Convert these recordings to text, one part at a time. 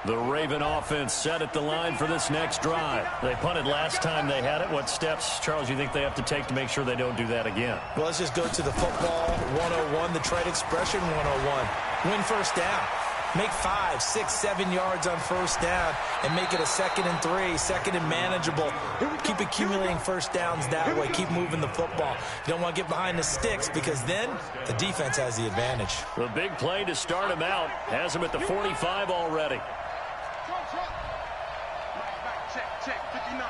The Raven offense set at the line for this next drive. They punted last time they had it. What steps, Charles, you think they have to take to make sure they don't do that again? Well, let's just go to the football 101, the trade expression 101. Win first down. Make 5, 6, 7 yards on first down and make it a 2nd and 3, 2nd and manageable. Keep accumulating first downs that way. Keep moving the football. You don't want to get behind the sticks because then the defense has the advantage. The big play to start him out has him at the 45 already. Check, 59.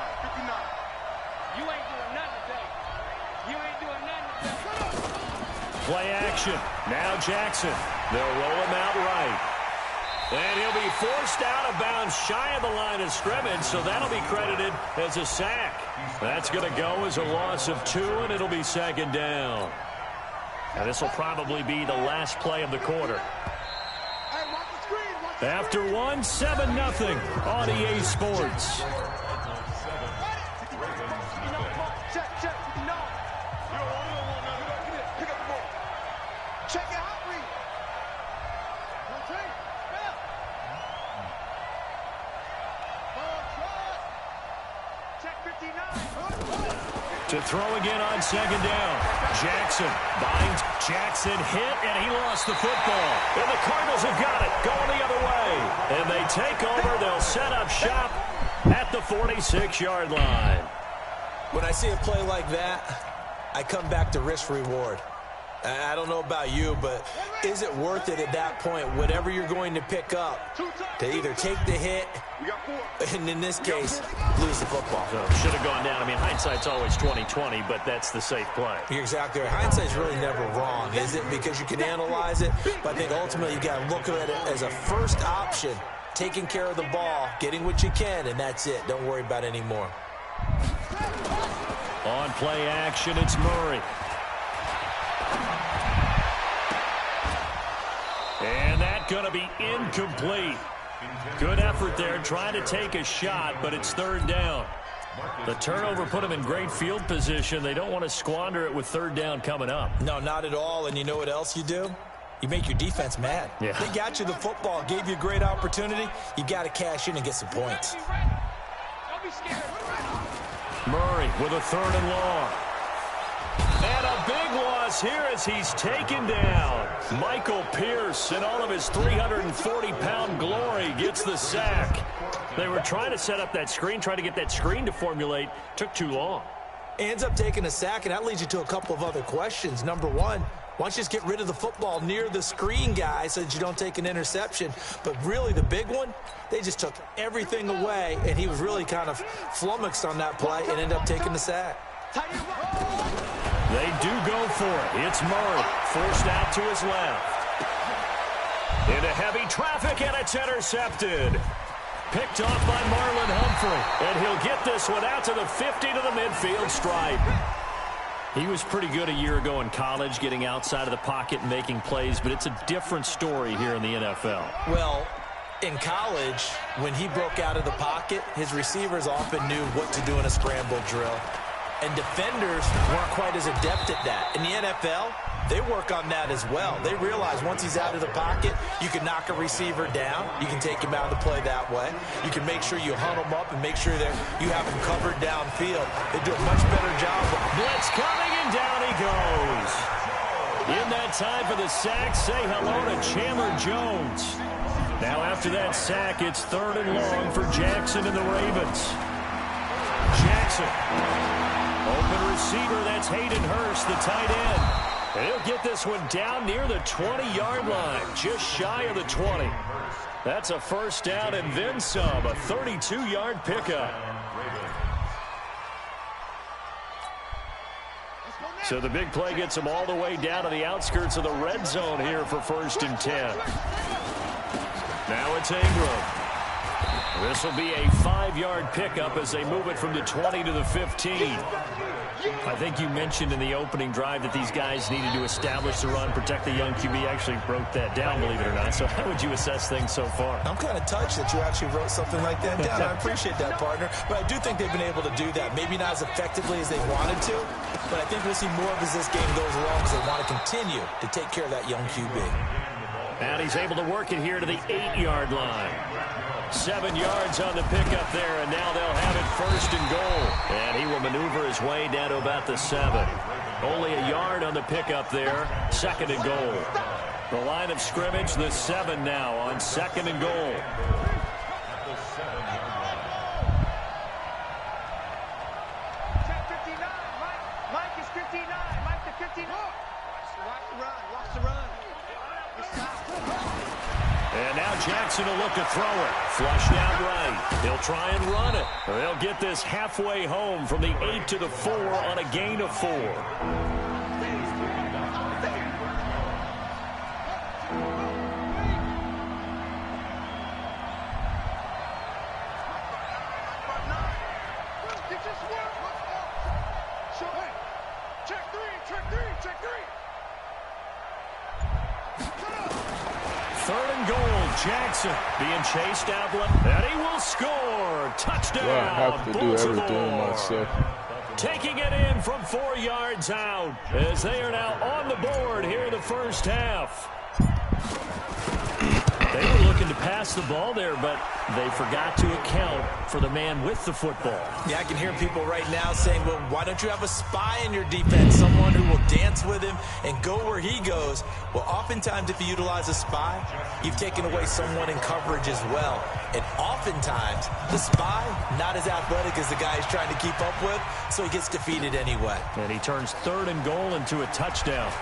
You ain't doing nothing today. You ain't doing nothing today. Play action. Now Jackson. They'll roll him out right. And he'll be forced out of bounds shy of the line of scrimmage, so that'll be credited as a sack. That's going to go as a loss of 2, and it'll be 2nd down. Now this will probably be the last play of the quarter. After 1, 7-0 on EA Sports. To throw again on 2nd down. Jackson binds. Jackson hit, and he lost the football. And the Cardinals have got it, going the other way. And they take over. They'll set up shop at the 46-yard line. When I see a play like that, I come back to risk-reward. I don't know about you, but is it worth it at that point, whatever you're going to pick up, to either take the hit, and in this case, lose the football? So should have gone down. I mean, hindsight's always 20/20, but that's the safe play. You're exactly right. Hindsight's really never wrong, is it? Because you can analyze it, but I think ultimately you got to look at it as a first option, taking care of the ball, getting what you can, and that's it. Don't worry about it anymore. On play action, it's Murray. And that's going to be incomplete. Good effort there, trying to take a shot, but it's 3rd down. The turnover put them in great field position. They don't want to squander it with 3rd down coming up. No, not at all. And you know what else you do? You make your defense mad. Yeah. They got you the football, gave you a great opportunity. You got to cash in and get some points. Murray with a 3rd and long. And a big loss here as he's taken down. Michael Pierce, in all of his 340-pound glory, gets the sack. They were trying to set up that screen, trying to get that screen to formulate. Took too long. Ends up taking a sack, and that leads you to a couple of other questions. Number one, why don't you just get rid of the football near the screen guy so that you don't take an interception? But really the big one, they just took everything away, and he was really kind of flummoxed on that play and ended up taking the sack. They do go for it. It's Murray, forced out to his left. Into heavy traffic, and it's intercepted. Picked off by Marlon Humphrey, and he'll get this one out to the 50 to the midfield stripe. He was pretty good a year ago in college, getting outside of the pocket and making plays, but it's a different story here in the NFL. Well, in college, when he broke out of the pocket, his receivers often knew what to do in a scramble drill. And defenders weren't quite as adept at that. In the NFL, they work on that as well. They realize once he's out of the pocket, you can knock a receiver down. You can take him out of the play that way. You can make sure you hunt him up and make sure that you have him covered downfield. They do a much better job. Blitz coming, and down he goes. In that time for the sack, say hello to Chandler Jones. Now after that sack, it's 3rd and long for Jackson and the Ravens. Jackson. Open receiver, that's Hayden Hurst, the tight end. And he'll get this one down near the 20-yard line, just shy of the 20. That's a 1st down and then some, a 32-yard pickup. So the big play gets them all the way down to the outskirts of the red zone here for 1st and 10. Now it's Ingram. This will be a 5-yard pickup as they move it from the 20 to the 15. I think you mentioned in the opening drive that these guys needed to establish the run, protect the young QB. Actually wrote that down, believe it or not. So how would you assess things so far? I'm kind of touched that you actually wrote something like that down. I appreciate that, partner. But I do think they've been able to do that. Maybe not as effectively as they wanted to, but I think we'll see more of as this game goes along because they want to continue to take care of that young QB. And he's able to work it here to the 8-yard line. 7 yards on the pickup there, and now they'll have it 1st and goal. And he will maneuver his way down to about the 7. Only a yard on the pickup there, 2nd and goal. The line of scrimmage, the 7 now on 2nd and goal. Mike is 59. Mike to 59. Watch the run. And now Jackson will look to throw it. Flushed out right. He'll try and run it. They'll get this halfway home from the 8 to the 4 on a gain of 4. Jackson being chased out, and he will score. Touchdown. Well, I have to do everything myself. Taking it in from 4 yards out as they are now on the board here in the first half. They were looking to pass the ball there, but they forgot to account for the man with the football. Yeah, I can hear people right now saying, well, why don't you have a spy in your defense, someone who will dance with him and go where he goes? Well, oftentimes if you utilize a spy, you've taken away someone in coverage as well. And oftentimes, the spy, not as athletic as the guy he's trying to keep up with, so he gets defeated anyway. And he turns 3rd and goal into a touchdown.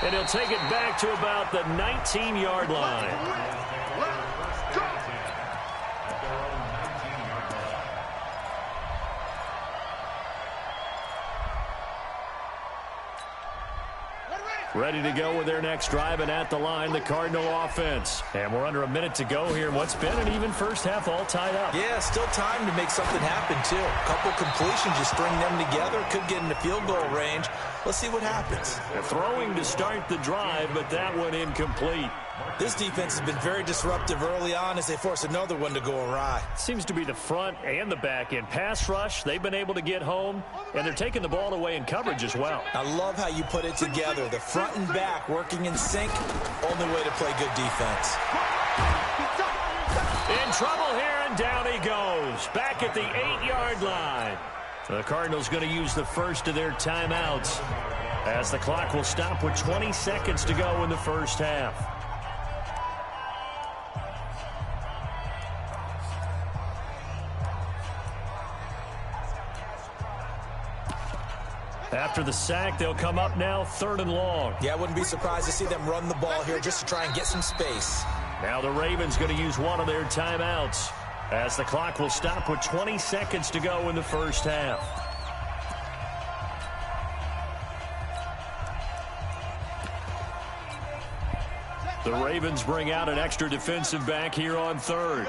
And he'll take it back to about the 19-yard line. Ready to go with their next drive, and at the line, the Cardinal offense. And we're under a minute to go here in what's been an even first half, all tied up. Yeah, still time to make something happen, too. A couple completions, you string them together, could get into field goal range. Let's see what happens. They're throwing to start the drive, but that one incomplete. This defense has been very disruptive early on as they force another one to go awry. Seems to be the front and the back end. Pass rush, they've been able to get home, and they're taking the ball away in coverage as well. I love how you put it together. The front and back working in sync, only way to play good defense. In trouble here, and down he goes. Back at the 8-yard line. The Cardinals going to use the first of their timeouts as the clock will stop with 20 seconds to go in the first half. After the sack, they'll come up now 3rd and long. Yeah, I wouldn't be surprised to see them run the ball here just to try and get some space. Now the Ravens going to use one of their timeouts as the clock will stop with 20 seconds to go in the first half. The Ravens bring out an extra defensive back here on 3rd.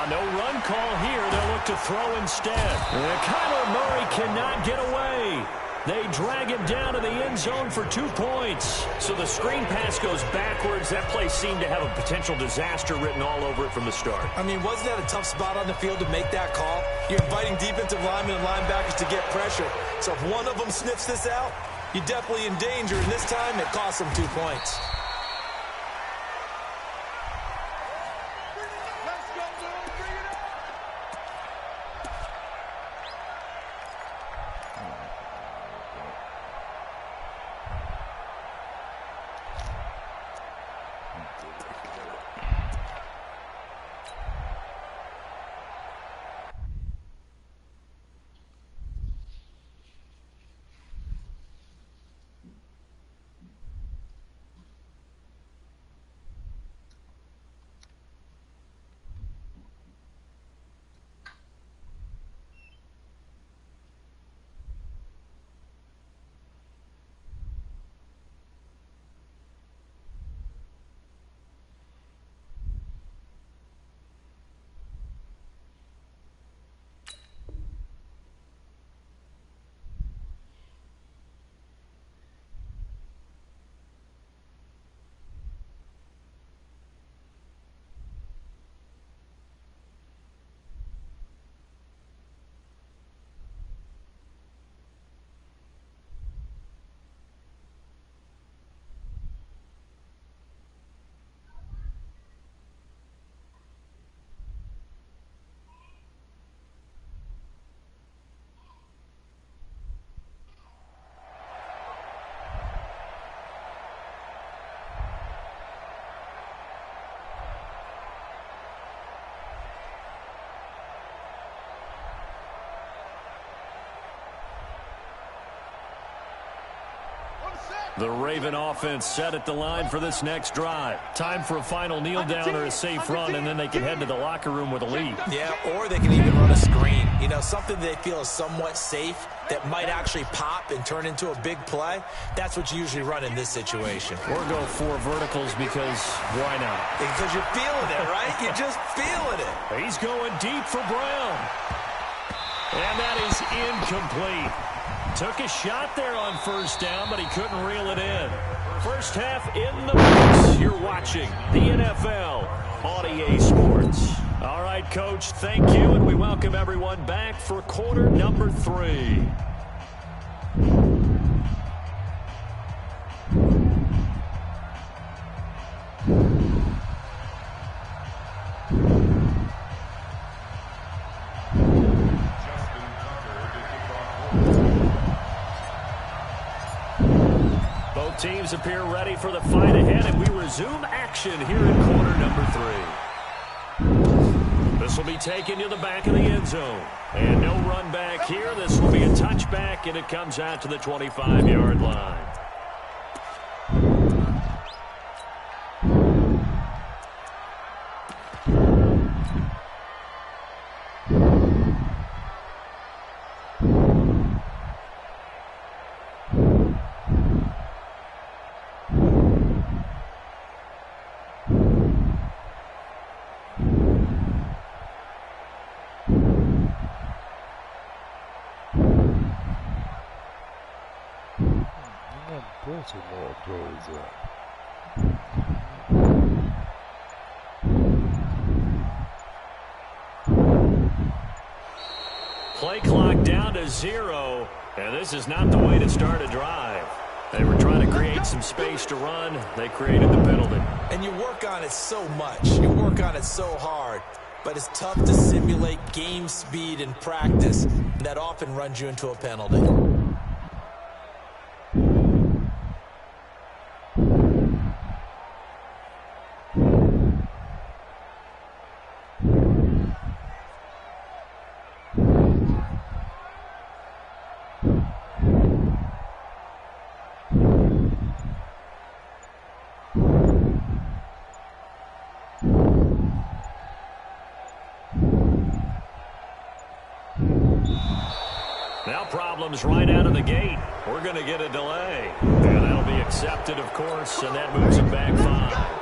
No run call here. They'll look to throw instead. And Kyler Murray cannot get away. They drag him down to the end zone for 2 points. So the screen pass goes backwards. That play seemed to have a potential disaster written all over it from the start. I mean, wasn't that a tough spot on the field to make that call? You're inviting defensive linemen and linebackers to get pressure. So if one of them sniffs this out, you're definitely in danger. And this time, it cost them 2 points. The Raven offense set at the line for this next drive. Time for a final kneel down or a safe run, and then they can head to the locker room with a lead. Yeah, or they can even run a screen. You know, something they feel is somewhat safe that might actually pop and turn into a big play. That's what you usually run in this situation. Or go 4 verticals because why not? Because you're feeling it, right? You're just feeling it. He's going deep for Brown. And that is incomplete. Took a shot there on first down, but he couldn't reel it in. First half in the mix. You're watching the NFL on EA Sports. All right, Coach, thank you, and we welcome everyone back for quarter number 3. Both teams appear ready for the fight ahead, and we resume action here in quarter number 3. This will be taken to the back of the end zone. And no run back here. This will be a touchback, and it comes out to the 25-yard line. Baltimore goes up. Play clock down to 0, and this is not the way to start a drive. They were trying to create some space to run. They created the penalty. And you work on it so much. You work on it so hard. But it's tough to simulate game speed in practice. That often runs you into a penalty. Now problems right out of the gate. We're going to get a delay. And that'll be accepted, of course, and that moves him back 5.